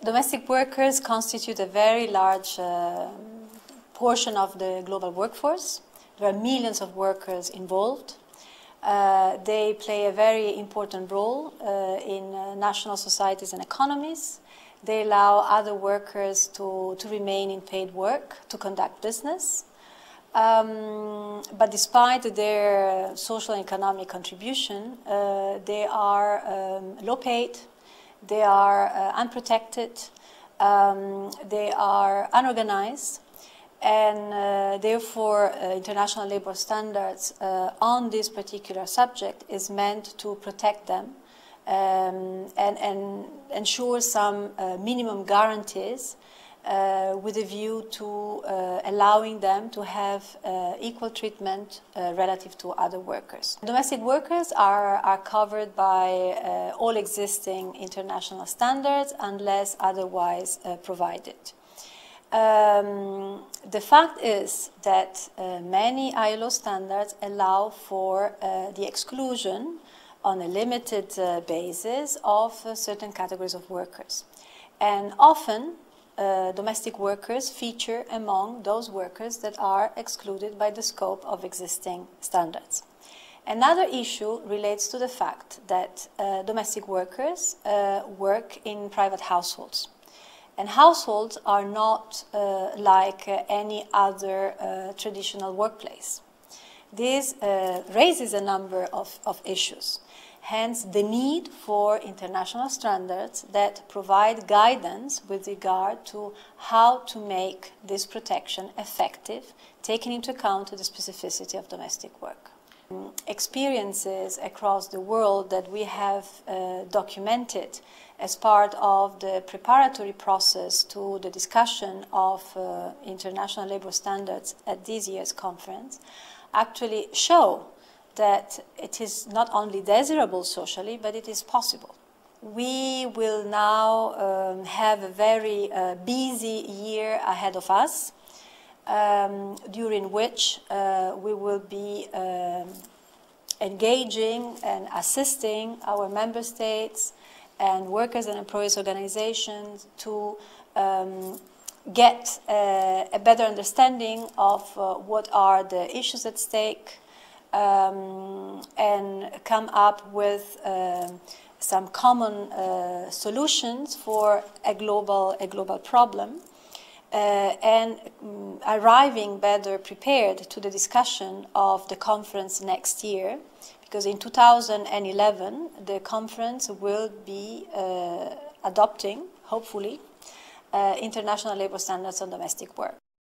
Domestic workers constitute a very large portion of the global workforce. There are millions of workers involved. They play a very important role in national societies and economies. They allow other workers to remain in paid work, to conduct business. But despite their social and economic contribution, they are low paid, they are unprotected, they are unorganized, and therefore international labor standards on this particular subject is meant to protect them and ensure some minimum guarantees with a view to allowing them to have equal treatment relative to other workers. Domestic workers are covered by all existing international standards unless otherwise provided. The fact is that many ILO standards allow for the exclusion on a limited basis of certain categories of workers. And often domestic workers feature among those workers that are excluded by the scope of existing standards. Another issue relates to the fact that domestic workers work in private households. And households are not like any other traditional workplace. This raises a number of issues. Hence, the need for international standards that provide guidance with regard to how to make this protection effective, taking into account the specificity of domestic work. Experiences across the world that we have documented as part of the preparatory process to the discussion of international labor standards at this year's conference actually show that it is not only desirable socially, but it is possible. We will now have a very busy year ahead of us, during which we will be engaging and assisting our member states and workers and employees organizations to get a better understanding of what are the issues at stake, and come up with some common solutions for a global problem, and arriving better prepared to the discussion of the conference next year, because in 2011 the conference will be adopting, hopefully, international labor standards on domestic work.